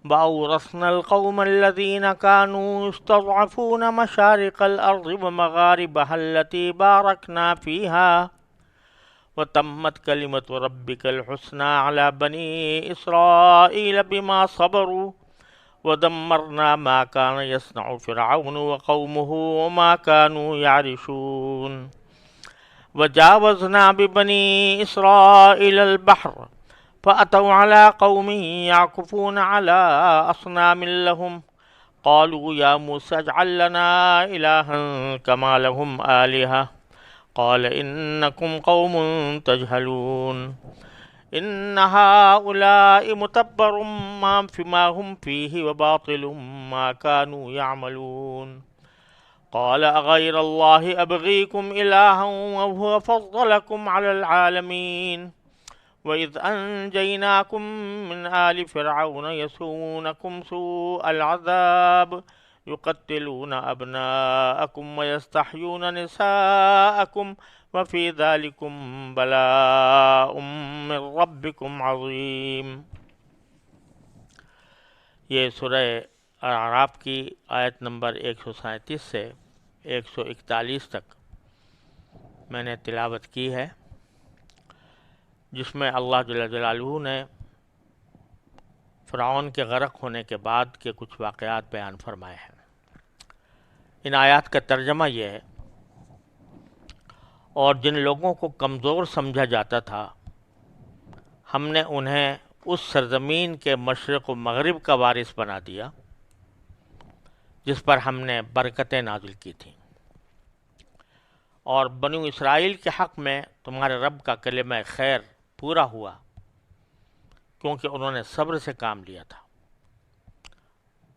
وأورثنا القوم الذين كانوا يستضعفون مشارق الأرض ومغاربها التي باركنا فيها وتمت كلمة ربك الحسنى على بني إسرائيل بما صبروا ودمرنا ما كان يصنع فرعون وقومه وما كانوا يعرشون وجاوزنا ببني إسرائيل البحر فأتوا على قوم يعكفون على أصنام لهم قالوا يا موسى اجعل لنا إلها كما لهم آلهة قال إنكم قوم تجهلون إن هؤلاء متبر ما هم فيه وباطل ما كانوا يعملون قال أغير الله أبغيكم إلها وهو فضلكم على العالمين وإذ أنجيناكم من آل فرعون يسومونكم سوء العذاب يقتلون أبناءكم ويستحيون نساءكم وفي ذلكم بلاء من ربكم عظيم۔ یہ سورہ اعراف کی آیت نمبر 137 سے 141 تک میں نے تلاوت کی ہے، جس میں اللہ جل جلالہ نے فرعون کے غرق ہونے کے بعد کے کچھ واقعات بیان فرمائے ہیں۔ ان آیات کا ترجمہ یہ ہے، اور جن لوگوں کو کمزور سمجھا جاتا تھا ہم نے انہیں اس سرزمین کے مشرق و مغرب کا وارث بنا دیا جس پر ہم نے برکتیں نازل کی تھیں، اور بنو اسرائیل کے حق میں تمہارے رب کا کلمہ خیر پورا ہوا کیونکہ انہوں نے صبر سے کام لیا تھا،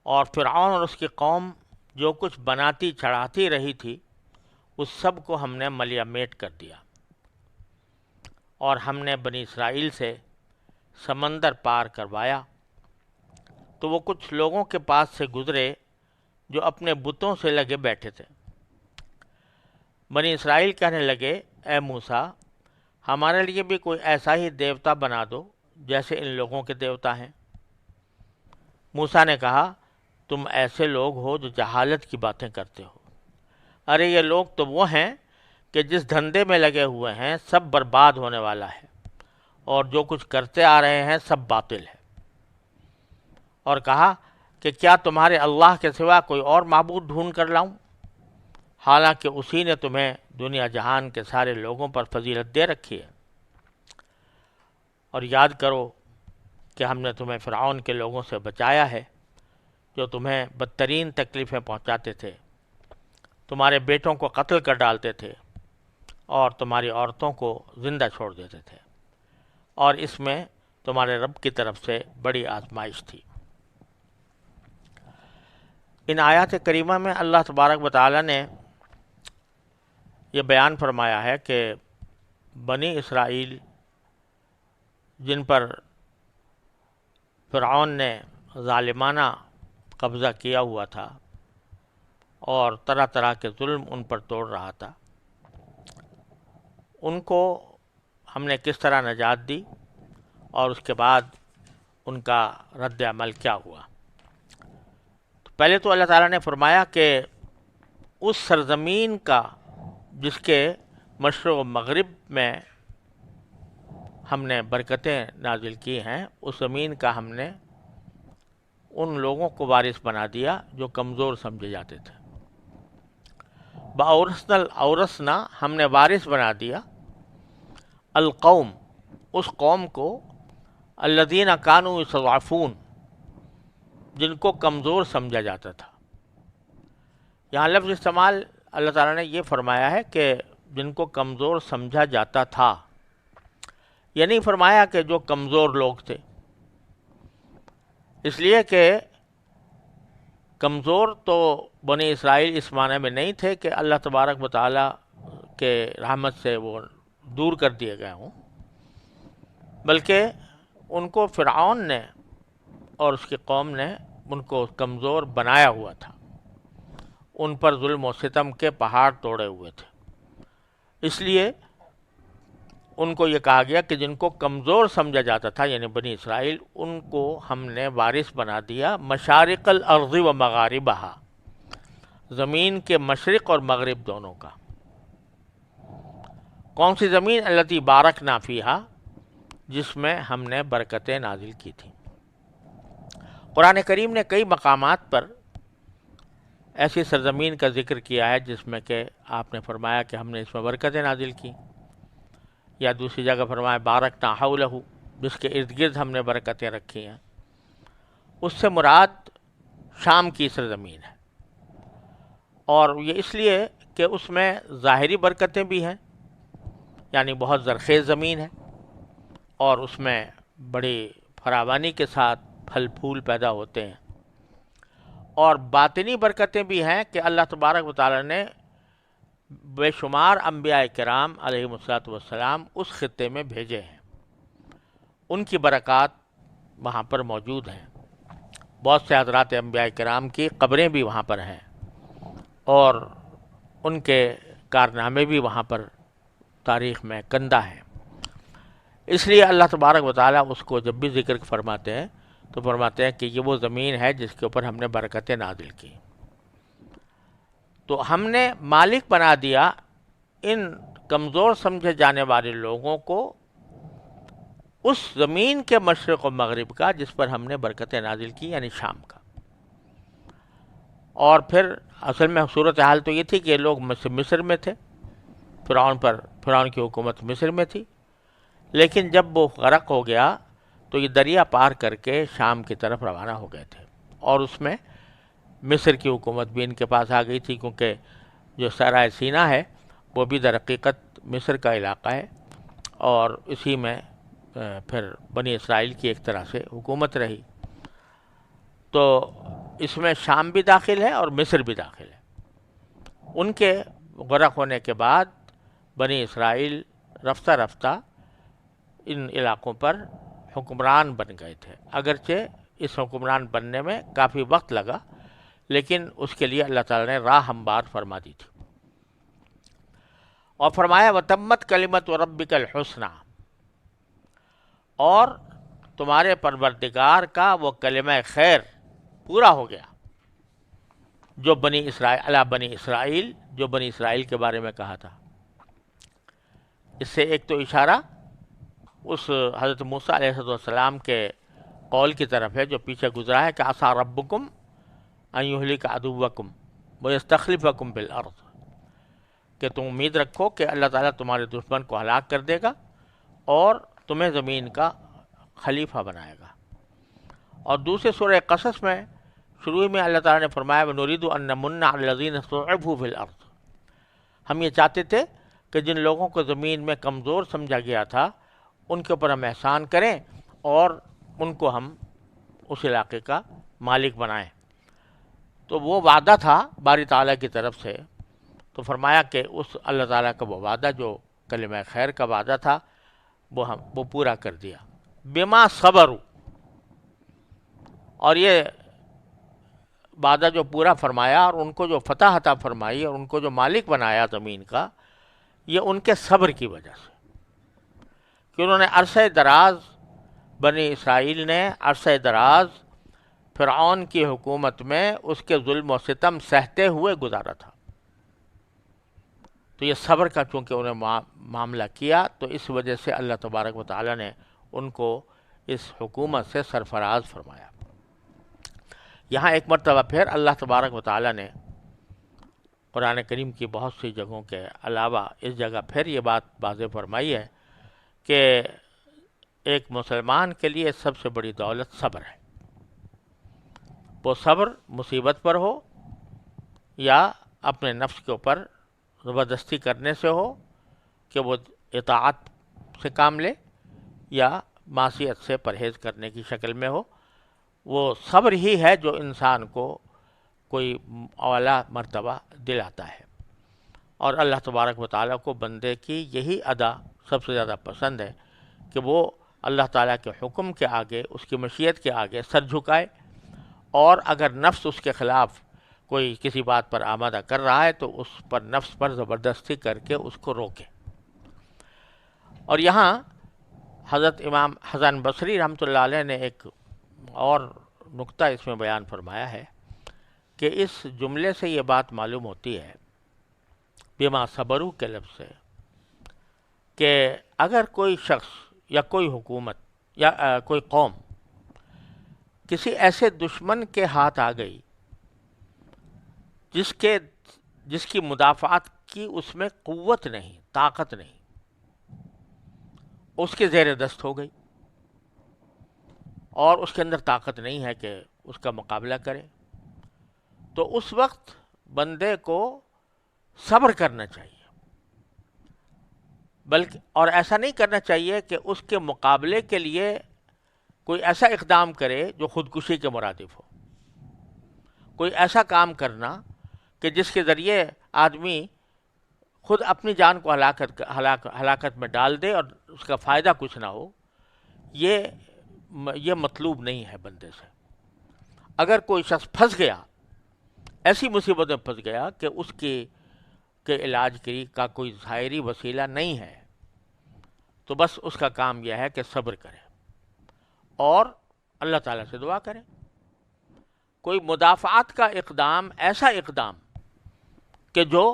اور فرعون اور اس کی قوم جو کچھ بناتی چڑھاتی رہی تھی اس سب کو ہم نے ملیا میٹ کر دیا، اور ہم نے بنی اسرائیل سے سمندر پار کروایا تو وہ کچھ لوگوں کے پاس سے گزرے جو اپنے بتوں سے لگے بیٹھے تھے۔ بنی اسرائیل کہنے لگے، اے موسیٰ، ہمارے لیے بھی کوئی ایسا ہی دیوتا بنا دو جیسے ان لوگوں کے دیوتا ہیں۔ موسیٰ نے کہا، تم ایسے لوگ ہو جو جہالت کی باتیں کرتے ہو۔ ارے یہ لوگ تو وہ ہیں کہ جس دھندے میں لگے ہوئے ہیں سب برباد ہونے والا ہے، اور جو کچھ کرتے آ رہے ہیں سب باطل ہے۔ اور کہا کہ کیا تمہارے اللہ کے سوا کوئی اور معبود ڈھونڈ کر لاؤں، حالانکہ اسی نے تمہیں دنیا جہان کے سارے لوگوں پر فضیلت دے رکھی ہے۔ اور یاد کرو کہ ہم نے تمہیں فرعون کے لوگوں سے بچایا ہے جو تمہیں بدترین تکلیفیں پہنچاتے تھے، تمہارے بیٹوں کو قتل کر ڈالتے تھے اور تمہاری عورتوں کو زندہ چھوڑ دیتے تھے، اور اس میں تمہارے رب کی طرف سے بڑی آزمائش تھی۔ ان آیات کریمہ میں اللہ تبارک و تعالی نے یہ بیان فرمایا ہے کہ بنی اسرائیل جن پر فرعون نے ظالمانہ قبضہ کیا ہوا تھا اور طرح طرح کے ظلم ان پر توڑ رہا تھا، ان کو ہم نے کس طرح نجات دی اور اس کے بعد ان کا رد عمل کیا ہوا۔ پہلے تو اللہ تعالیٰ نے فرمایا کہ اس سرزمین کا جس کے مشرق و مغرب میں ہم نے برکتیں نازل کی ہیں، اس زمین کا ہم نے ان لوگوں کو وارث بنا دیا جو کمزور سمجھے جاتے تھے۔ اورثنا ہم نے وارث بنا دیا القوم اس قوم کو الذین کانوا یستضعفون جن کو کمزور سمجھا جاتا تھا۔ یہاں لفظ استعمال اللہ تعالیٰ نے یہ فرمایا ہے کہ جن کو کمزور سمجھا جاتا تھا، یہ نہیں فرمایا کہ جو کمزور لوگ تھے، اس لیے کہ کمزور تو بنی اسرائیل اس معنی میں نہیں تھے کہ اللہ تبارک و تعالیٰ کے رحمت سے وہ دور کر دیے گئے ہوں، بلکہ ان کو فرعون نے اور اس کی قوم نے ان کو کمزور بنایا ہوا تھا، ان پر ظلم و ستم کے پہاڑ توڑے ہوئے تھے۔ اس لیے ان کو یہ کہا گیا کہ جن کو کمزور سمجھا جاتا تھا یعنی بنی اسرائیل، ان کو ہم نے وارث بنا دیا مشارق الارض و مغاربہا، زمین کے مشرق اور مغرب دونوں کا۔ کون سی زمین؟ التی بارکنا فیہا، جس میں ہم نے برکتیں نازل کی تھیں۔ قرآن کریم نے کئی مقامات پر ایسی سرزمین کا ذکر کیا ہے جس میں کہ آپ نے فرمایا کہ ہم نے اس میں برکتیں نازل کی، یا دوسری جگہ فرمایا بارکنا حولہ، جس کے ارد گرد ہم نے برکتیں رکھی ہیں۔ اس سے مراد شام کی سرزمین ہے، اور یہ اس لیے کہ اس میں ظاہری برکتیں بھی ہیں، یعنی بہت زرخیز زمین ہے اور اس میں بڑی فراوانی کے ساتھ پھل پھول پیدا ہوتے ہیں، اور باطنی برکتیں بھی ہیں کہ اللہ تبارک و تعالی نے بے شمار انبیاء کرام علیہم الصلوۃ والسلام اس خطے میں بھیجے ہیں، ان کی برکات وہاں پر موجود ہیں۔ بہت سے حضرات انبیاء کرام کی قبریں بھی وہاں پر ہیں، اور ان کے کارنامے بھی وہاں پر تاریخ میں کندہ ہیں۔ اس لیے اللہ تبارک و تعالیٰ اس کو جب بھی ذکر فرماتے ہیں تو فرماتے ہیں کہ یہ وہ زمین ہے جس کے اوپر ہم نے برکتیں نازل کی۔ تو ہم نے مالک بنا دیا ان کمزور سمجھے جانے والے لوگوں کو اس زمین کے مشرق و مغرب کا جس پر ہم نے برکتیں نازل کی، یعنی شام کا۔ اور پھر اصل میں صورتحال تو یہ تھی کہ یہ لوگ مصر میں تھے، فرعون کی حکومت مصر میں تھی، لیکن جب وہ غرق ہو گیا تو یہ دریا پار کر کے شام کی طرف روانہ ہو گئے تھے، اور اس میں مصر کی حکومت بھی ان کے پاس آ گئی تھی، کیونکہ جو صحرائے سینا ہے وہ بھی در حقیقت مصر کا علاقہ ہے، اور اسی میں پھر بنی اسرائیل کی ایک طرح سے حکومت رہی۔ تو اس میں شام بھی داخل ہے اور مصر بھی داخل ہے۔ ان کے غرق ہونے کے بعد بنی اسرائیل رفتہ رفتہ ان علاقوں پر حکمران بن گئے تھے، اگرچہ اس حکمران بننے میں کافی وقت لگا، لیکن اس کے لیے اللہ تعالیٰ نے راہ ہموار فرما دی تھی، اور فرمایا وَتَمَّتْ كَلِمَةُ رَبِّكَ الْحُسْنَى، اور تمہارے پروردگار کا وہ کلمہ خیر پورا ہو گیا جو بنی اسرائیل جو بنی اسرائیل کے بارے میں کہا تھا۔ اس سے ایک تو اشارہ اس حضرت موسیٰ علیہ السلام کے قول کی طرف ہے جو پیچھے گزرا ہے کہ عسیٰ ربکم ان یہلک عدوکم ویستخلفکم فی الارض، کہ تم امید رکھو کہ اللہ تعالیٰ تمہارے دشمن کو ہلاک کر دے گا اور تمہیں زمین کا خلیفہ بنائے گا۔ اور دوسرے سورہ قصص میں شروع میں اللہ تعالیٰ نے فرمایا وَنُرِيدُ أَن نَّمُنَّ عَلَى الَّذِينَ اسْتُضْعِفُوا فِي الْأَرْضِ، ہم یہ چاہتے تھے کہ جن لوگوں کو زمین میں کمزور سمجھا گیا تھا ان کے اوپر ہم احسان کریں اور ان کو ہم اس علاقے کا مالک بنائیں۔ تو وہ وعدہ تھا باری تعالیٰ کی طرف سے، تو فرمایا کہ اس اللہ تعالیٰ کا وہ وعدہ جو کلمہ خیر کا وعدہ تھا وہ پورا کر دیا بما صبروا، اور یہ وعدہ جو پورا فرمایا اور ان کو جو فتح عطا فرمائی اور ان کو جو مالک بنایا زمین کا، یہ ان کے صبر کی وجہ سے، کہ انہوں نے عرصہ دراز بنی اسرائیل نے عرصہ دراز فرعون کی حکومت میں اس کے ظلم و ستم سہتے ہوئے گزارا تھا۔ تو یہ صبر کا چونکہ انہیں معاملہ کیا، تو اس وجہ سے اللہ تبارک و تعالیٰ نے ان کو اس حکومت سے سرفراز فرمایا۔ یہاں ایک مرتبہ پھر اللہ تبارک و تعالیٰ نے قرآن کریم کی بہت سی جگہوں کے علاوہ اس جگہ پھر یہ بات واضح فرمائی ہے کہ ایک مسلمان کے لیے سب سے بڑی دولت صبر ہے۔ وہ صبر مصیبت پر ہو یا اپنے نفس کے اوپر زبردستی کرنے سے ہو کہ وہ اطاعت سے کام لے یا معصیت سے پرہیز کرنے کی شکل میں ہو، وہ صبر ہی ہے جو انسان کو کوئی اعلیٰ مرتبہ دلاتا ہے۔ اور اللہ تبارک و تعالیٰ کو بندے کی یہی ادا سب سے زیادہ پسند ہے کہ وہ اللہ تعالیٰ کے حکم کے آگے، اس کی مشیت کے آگے سر جھکائے، اور اگر نفس اس کے خلاف کوئی کسی بات پر آمادہ کر رہا ہے تو اس پر نفس پر زبردستی کر کے اس کو روکے۔ اور یہاں حضرت امام حسن بصری رحمۃ اللہ علیہ نے ایک اور نقطہ اس میں بیان فرمایا ہے کہ اس جملے سے یہ بات معلوم ہوتی ہے بما صبرو کے لفظ سے کہ اگر کوئی شخص یا کوئی حکومت یا کوئی قوم کسی ایسے دشمن کے ہاتھ آ گئی جس کی مدافعت کی اس میں قوت نہیں، طاقت نہیں، اس کے زیر دست ہو گئی اور اس کے اندر طاقت نہیں ہے کہ اس کا مقابلہ کرے، تو اس وقت بندے کو صبر کرنا چاہیے، بلکہ اور ایسا نہیں کرنا چاہیے کہ اس کے مقابلے کے لیے کوئی ایسا اقدام کرے جو خودکشی کے مرادف ہو، کوئی ایسا کام کرنا کہ جس کے ذریعے آدمی خود اپنی جان کو ہلاکت میں ڈال دے اور اس کا فائدہ کچھ نہ ہو، یہ مطلوب نہیں ہے بندے سے۔ اگر کوئی شخص پھنس گیا، ایسی مصیبت میں پھنس گیا کہ اس کے علاج کا کوئی ظاہری وسیلہ نہیں ہے، تو بس اس کا کام یہ ہے کہ صبر کرے اور اللہ تعالیٰ سے دعا کرے۔ کوئی مدافعات کا اقدام، ایسا اقدام کہ جو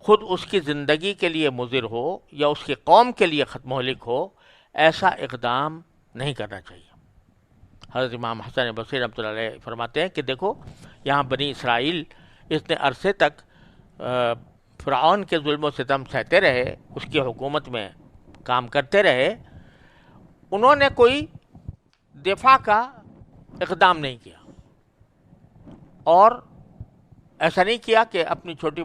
خود اس کی زندگی کے لیے مضر ہو یا اس کی قوم کے لیے مہلک ہو، ایسا اقدام نہیں کرنا چاہیے۔ حضرت امام حسن بصری رحمۃ اللہ علیہ فرماتے ہیں کہ دیکھو یہاں بنی اسرائیل اتنے عرصے تک فرعون کے ظلم و ستم سہتے رہے، اس کی حکومت میں کام کرتے رہے، انہوں نے کوئی دفاع کا اقدام نہیں کیا اور ایسا نہیں کیا کہ اپنی چھوٹی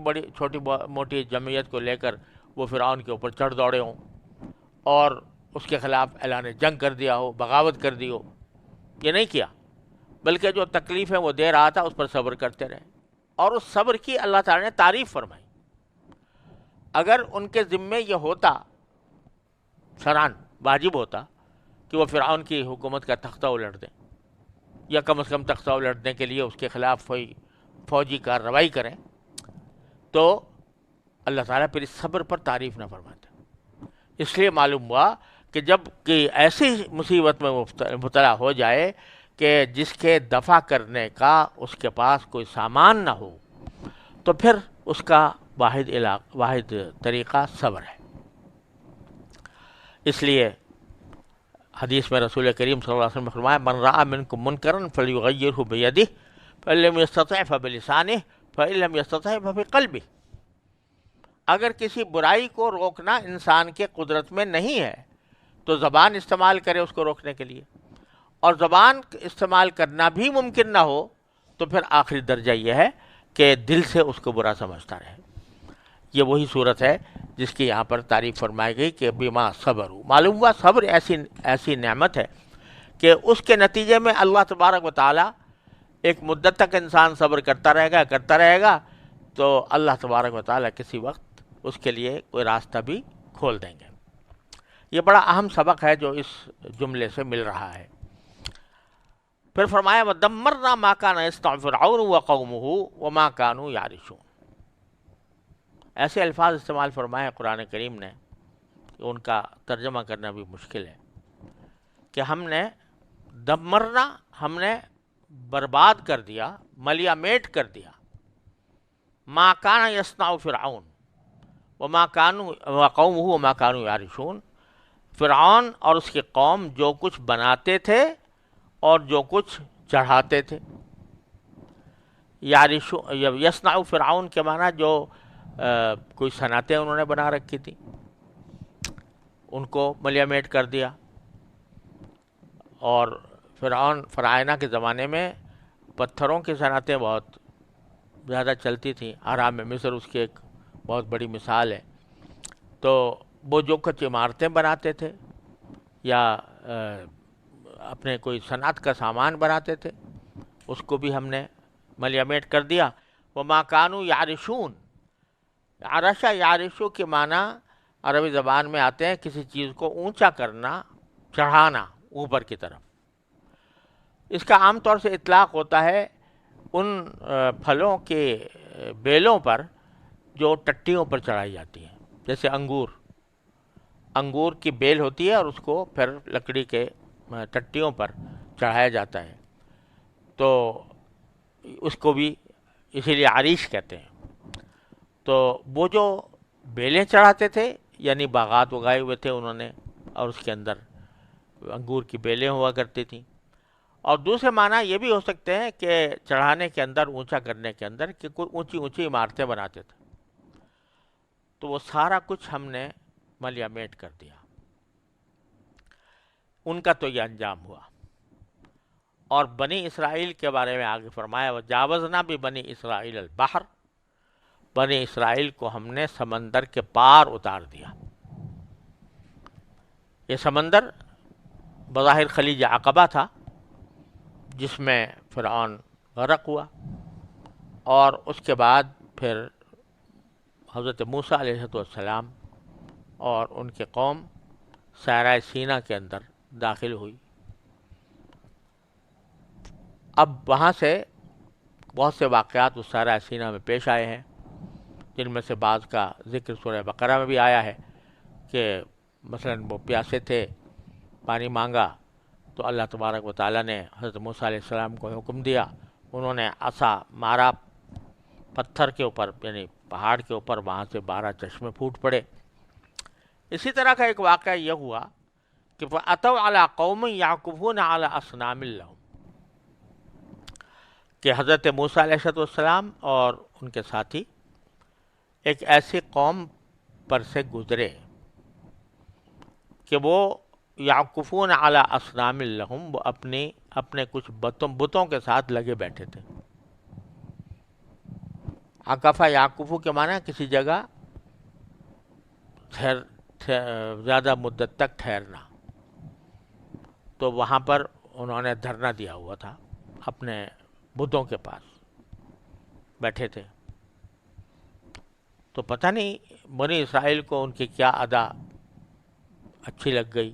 موٹی جمعیت کو لے کر وہ فرعون کے اوپر چڑھ دوڑے ہوں اور اس کے خلاف اعلان جنگ کر دیا ہو، بغاوت کر دی ہو، یہ نہیں کیا، بلکہ جو تکلیفیں وہ دے رہا تھا اس پر صبر کرتے رہے، اور اس صبر کی اللہ تعالیٰ نے تعریف فرمائی۔ اگر ان کے ذمے یہ ہوتا، شرعاً واجب ہوتا کہ وہ فرعون کی حکومت کا تختہ الٹ دیں، یا کم از کم تختہ الٹنے کے لیے اس کے خلاف کوئی فوجی کارروائی کریں، تو اللہ تعالیٰ پھر اس صبر پر تعریف نہ فرماتے۔ اس لیے معلوم ہوا کہ جب کہ ایسی مصیبت میں مبتلا ہو جائے کہ جس کے دفع کرنے کا اس کے پاس کوئی سامان نہ ہو، تو پھر اس کا واحد طریقہ صبر ہے۔ اس لیے حدیث میں رسول کریم صلی اللہ علیہ وسلم نے فرمایا من رأى منکم منکرا فلیغیرہ بیدہ فإن لم یستطع فبلسانہ فإن لم یستطع فبقلبہ۔ اگر کسی برائی کو روکنا انسان کے قدرت میں نہیں ہے تو زبان استعمال کرے اس کو روکنے کے لیے، اور زبان استعمال کرنا بھی ممکن نہ ہو تو پھر آخری درجہ یہ ہے کہ دل سے اس کو برا سمجھتا رہے۔ یہ وہی صورت ہے جس کی یہاں پر تعریف فرمائی گئی کہ بما صبر۔ معلوم ہوا صبر ایسی نعمت ہے کہ اس کے نتیجے میں اللہ تبارک و تعالیٰ ایک مدت تک انسان صبر کرتا رہے گا تو اللہ تبارک و تعالیٰ کسی وقت اس کے لیے کوئی راستہ بھی کھول دیں گے۔ یہ بڑا اہم سبق ہے جو اس جملے سے مل رہا ہے۔ پھر فرمایا وَدَمَّرْنَا مَا كَانَ يَصْنَعُ فِرْعَوْنُ وَقَوْمُهُ وَمَا كَانُوا يَعْرِشُونَ۔ ایسے الفاظ استعمال فرمائے قرآن کریم نے کہ ان کا ترجمہ کرنا بھی مشکل ہے، کہ ہم نے دمرنا، ہم نے برباد کر دیا، ملیا میٹ کر دیا، ما کان یصنع فرعون وما كانوا وقومه وما كانوا يعرشون، فرعون اور اس کی قوم جو کچھ بناتے تھے اور جو کچھ چڑھاتے تھے۔ یصنع فرعون کے معنی جو کوئی صنعتیں انہوں نے بنا رکھی تھی ان کو ملیا میٹ کر دیا، اور فرعونہ کے زمانے میں پتھروں کی صنعتیں بہت زیادہ چلتی تھیں، اہرام مصر اس کی ایک بہت بڑی مثال ہے۔ تو وہ جو کچھ عمارتیں بناتے تھے یا اپنے کوئی صنعت کا سامان بناتے تھے اس کو بھی ہم نے ملیا میٹ کر دیا۔ وما كانوا يعرشون، عرشہ یعرشو کے معنی عربی زبان میں آتے ہیں کسی چیز کو اونچا کرنا، چڑھانا اوپر کی طرف۔ اس کا عام طور سے اطلاق ہوتا ہے ان پھلوں کے بیلوں پر جو ٹٹیوں پر چڑھائی جاتی ہیں، جیسے انگور، انگور کی بیل ہوتی ہے اور اس کو پھر لکڑی کے ٹٹیوں پر چڑھایا جاتا ہے، تو اس کو بھی اسی لیے عریش کہتے ہیں۔ تو وہ جو بیلیں چڑھاتے تھے یعنی باغات اگائے ہوئے تھے انہوں نے، اور اس کے اندر انگور کی بیلیں ہوا کرتی تھیں۔ اور دوسرے معنی یہ بھی ہو سکتے ہیں کہ چڑھانے کے اندر، اونچا کرنے کے اندر، کہ کوئی اونچی اونچی عمارتیں بناتے تھے، تو وہ سارا کچھ ہم نے ملیا میٹ کر دیا۔ ان کا تو یہ انجام ہوا۔ اور بنی اسرائیل کے بارے میں آگے فرمایا وجاوزنا بھی بنی اسرائیل البحر، بنی اسرائیل کو ہم نے سمندر کے پار اتار دیا۔ یہ سمندر بظاہر خلیج عقبہ تھا جس میں فرعون غرق ہوا، اور اس کے بعد پھر حضرت موسیٰ علیہ السلام اور ان کے قوم صحرائے سینا کے اندر داخل ہوئی۔ اب وہاں سے بہت سے واقعات اس صحرائے سینا میں پیش آئے ہیں، جن میں سے بعض کا ذکر سورہ بقرہ میں بھی آیا ہے کہ مثلا وہ پیاسے تھے، پانی مانگا تو اللہ تبارک و تعالیٰ نے حضرت موسیٰ علیہ السلام کو حکم دیا، انہوں نے عصا مارا پتھر کے اوپر، یعنی پہاڑ کے اوپر، وہاں سے 12 چشمے پھوٹ پڑے۔ اسی طرح کا ایک واقعہ یہ ہوا کہ فَأَتَوْا عَلَىٰ قَوْمٍ يَعْكُفُونَ عَلَىٰ أَصْنَامٍ لَهُمْ، کہ حضرت موسیٰ علیہ السلام اور ان کے ساتھی ایک ایسی قوم پر سے گزرے کہ وہ یعکفون علی اصنام لہم، وہ اپنے کچھ بتوں کے ساتھ لگے بیٹھے تھے۔ عکفہ یعکفو کے معنی کسی جگہ زیادہ مدت تک ٹھہرنا، تو وہاں پر انہوں نے دھرنا دیا ہوا تھا، اپنے بتوں کے پاس بیٹھے تھے۔ تو پتہ نہیں بنی اسرائیل کو ان کی کیا ادا اچھی لگ گئی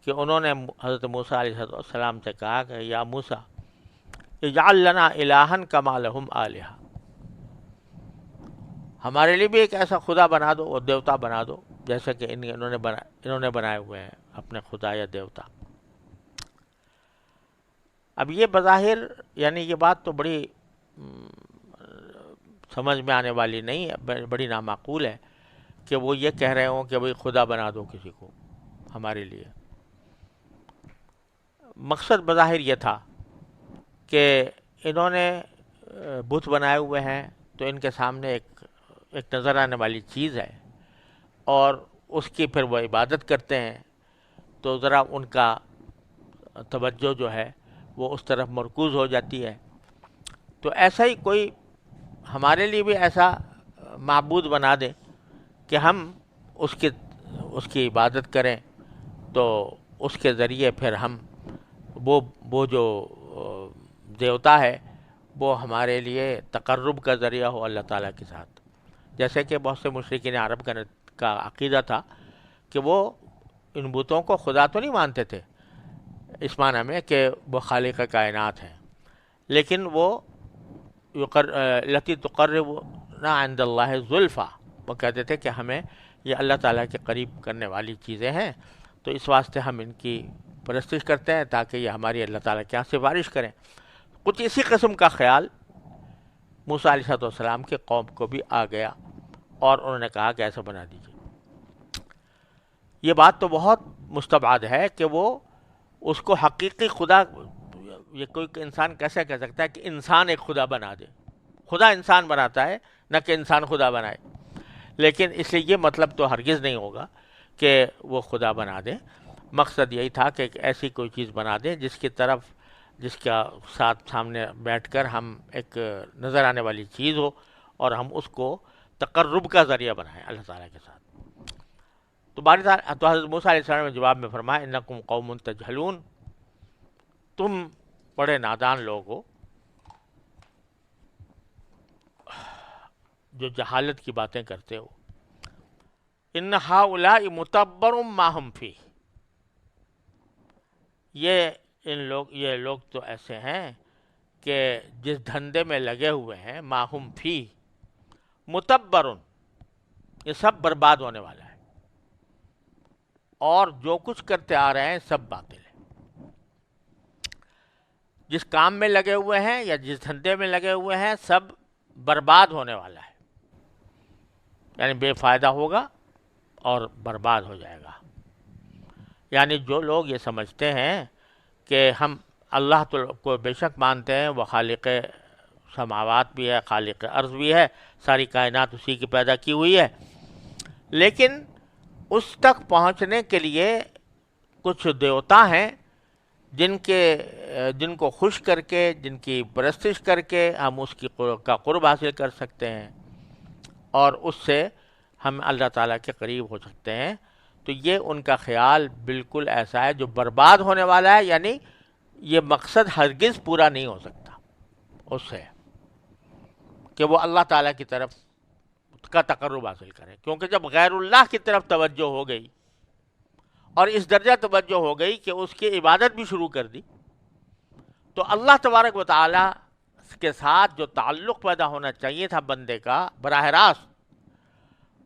کہ انہوں نے حضرت موسیٰ علیہ السلام سے کہا کہ یا موسیٰ اجعل لنا الہا کما لہم آلہہ، ہمارے لیے بھی ایک ایسا خدا بنا دو اور دیوتا بنا دو جیسے کہ انہوں نے بنائے ہوئے ہیں اپنے خدا یا دیوتا۔ اب یہ بظاہر یعنی یہ بات تو بڑی سمجھ میں آنے والی نہیں ہے، بڑی نامعقول ہے کہ وہ یہ کہہ رہے ہوں کہ بھئی خدا بنا دو کسی کو ہمارے لیے۔ مقصد بظاہر یہ تھا کہ انہوں نے بت بنائے ہوئے ہیں تو ان کے سامنے ایک نظر آنے والی چیز ہے اور اس کی پھر وہ عبادت کرتے ہیں، تو ذرا ان کا توجہ جو ہے وہ اس طرف مرکوز ہو جاتی ہے۔ تو ایسا ہی کوئی ہمارے لیے بھی ایسا معبود بنا دے کہ ہم اس کی عبادت کریں، تو اس کے ذریعے پھر ہم وہ جو دیوتا ہے وہ ہمارے لیے تقرب کا ذریعہ ہو اللہ تعالیٰ کے ساتھ۔ جیسے کہ بہت سے مشرکین عرب کا عقیدہ تھا کہ وہ ان بتوں کو خدا تو نہیں مانتے تھے اس معنی میں کہ وہ خالق کائنات ہیں، لیکن وہ التی تقربنا عند اللہ زلفیٰ، وہ کہتے تھے کہ ہمیں یہ اللہ تعالیٰ کے قریب کرنے والی چیزیں ہیں، تو اس واسطے ہم ان کی پرستش کرتے ہیں تاکہ یہ ہماری اللہ تعالیٰ کے یہاں سفارش کریں۔ کچھ اسی قسم کا خیال موسیٰ علیہ السلام کے قوم کو بھی آ گیا اور انہوں نے کہا کہ ایسا بنا دیجیے۔ یہ بات تو بہت مستبعد ہے کہ وہ اس کو حقیقی خدا، یہ کوئی انسان کیسے کہہ سکتا ہے کہ انسان ایک خدا بنا دے؟ خدا انسان بناتا ہے، نہ کہ انسان خدا بنائے۔ لیکن اس لیے یہ مطلب تو ہرگز نہیں ہوگا کہ وہ خدا بنا دے۔ مقصد یہی تھا کہ ایک ایسی کوئی چیز بنا دیں جس کا ساتھ سامنے بیٹھ کر ہم ایک نظر آنے والی چیز ہو اور ہم اس کو تقرب کا ذریعہ بنائیں اللہ تعالیٰ کے ساتھ۔ تو حضرت موسیٰ علیہ السلام نے جواب میں فرمایا انکم قوم تجہلون، تم بڑے نادان لوگ ہو جو جہالت کی باتیں کرتے ہو۔ ان ہؤلاء متبر ما ہم فیہ، یہ لوگ تو ایسے ہیں کہ جس دھندے میں لگے ہوئے ہیں، ما ہم فیہ متبر، یہ سب برباد ہونے والا ہے۔ اور جو کچھ کرتے آ رہے ہیں سب باطل ہے. جس کام میں لگے ہوئے ہیں یا جس دھندے میں لگے ہوئے ہیں سب برباد ہونے والا ہے، یعنی بے فائدہ ہوگا اور برباد ہو جائے گا. یعنی جو لوگ یہ سمجھتے ہیں کہ ہم اللہ کو بے شک مانتے ہیں، وہ خالق سماوات بھی ہے، خالق ارض بھی ہے، ساری کائنات اسی کی پیدا کی ہوئی ہے، لیکن اس تک پہنچنے کے لیے کچھ دیوتا ہیں جن کو خوش کر کے، جن کی پرستش کر کے ہم اس کی کا قرب حاصل کر سکتے ہیں اور اس سے ہم اللہ تعالیٰ کے قریب ہو سکتے ہیں. تو یہ ان کا خیال بالکل ایسا ہے جو برباد ہونے والا ہے، یعنی یہ مقصد ہرگز پورا نہیں ہو سکتا اس سے کہ وہ اللہ تعالیٰ کی طرف کا تقرب حاصل کرے. کیونکہ جب غیر اللہ کی طرف توجہ ہو گئی اور اس درجہ توجہ ہو گئی کہ اس کی عبادت بھی شروع کر دی، تو اللہ تبارک و تعالیٰ کے ساتھ جو تعلق پیدا ہونا چاہیے تھا بندے کا براہ راست،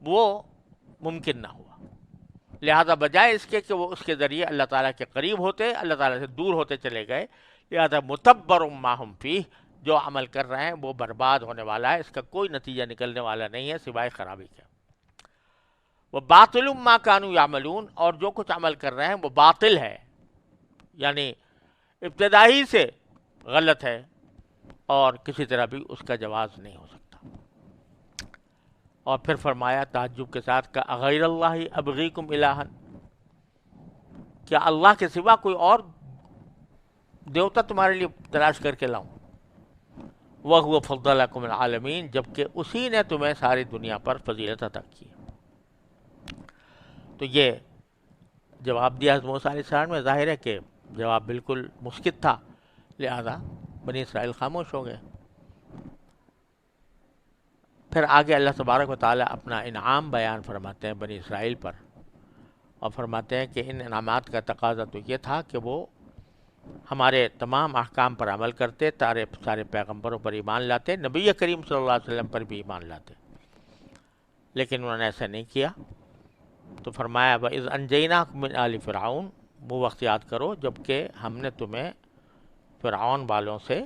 وہ ممکن نہ ہوا. لہذا بجائے اس کے کہ وہ اس کے ذریعے اللہ تعالیٰ کے قریب ہوتے، اللہ تعالیٰ سے دور ہوتے چلے گئے. لہذا متبر ما ہم فیہ، جو عمل کر رہے ہیں وہ برباد ہونے والا ہے، اس کا کوئی نتیجہ نکلنے والا نہیں ہے سوائے خرابی کے. وہ باطل ما کانوا یعملون، اور جو کچھ عمل کر رہے ہیں وہ باطل ہے، یعنی ابتدائی سے غلط ہے اور کسی طرح بھی اس کا جواز نہیں ہو سکتا. اور پھر فرمایا تعجب کے ساتھ کہ اغیر اللہ ابغیکم الہا، کیا اللہ کے سوا کوئی اور دیوتا تمہارے لیے تلاش کر کے لاؤں؟ وَهُوَ فَضَّلَكُمْ الْعَالَمِينَ، جبکہ اسی نے تمہیں ساری دنیا پر فضیلت عطا کی. تو یہ جواب دیا حضرت موسیٰ علیہ السلام میں. ظاہر ہے کہ جواب بالکل مسکت تھا، لہذا بنی اسرائیل خاموش ہو گئے. پھر آگے اللہ تبارک و تعالیٰ اپنا انعام بیان فرماتے ہیں بنی اسرائیل پر، اور فرماتے ہیں کہ ان انعامات کا تقاضا تو یہ تھا کہ وہ ہمارے تمام احکام پر عمل کرتے، سارے پیغمبروں پر ایمان لاتے، نبی کریم صلی اللہ علیہ وسلم پر بھی ایمان لاتے، لیکن انہوں نے ایسا نہیں کیا. تو فرمایا وَإِذْ أَنْجَيْنَاكُمْ مِنْ آلِ فِرْعَوْنَ، وہ وقت یاد کرو جب کہ ہم نے تمہیں فرعون والوں سے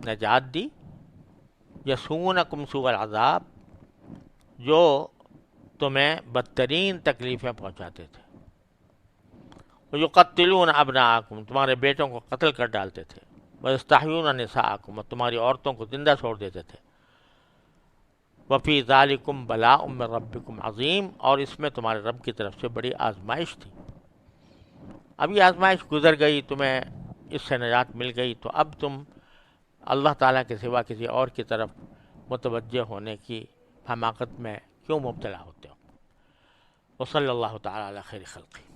نجات دی. یسومونکم سوء العذاب، جو تمہیں بدترین تکلیفیں پہنچاتے تھے. یقتلون ابناءکم، تمہارے بیٹوں کو قتل کر ڈالتے تھے. ویستحیون نساءکم، اور تمہاری عورتوں کو زندہ چھوڑ دیتے تھے. وفی ذالکم بلاء من ربکم عظیم، اور اس میں تمہارے رب کی طرف سے بڑی آزمائش تھی. اب یہ آزمائش گزر گئی، تمہیں اس سے نجات مل گئی، تو اب تم اللہ تعالیٰ کے سوا کسی اور کی طرف متوجہ ہونے کی حماقت میں کیوں مبتلا ہوتے ہو؟ وصلی اللہ تعالیٰ علی خیر خلقہ.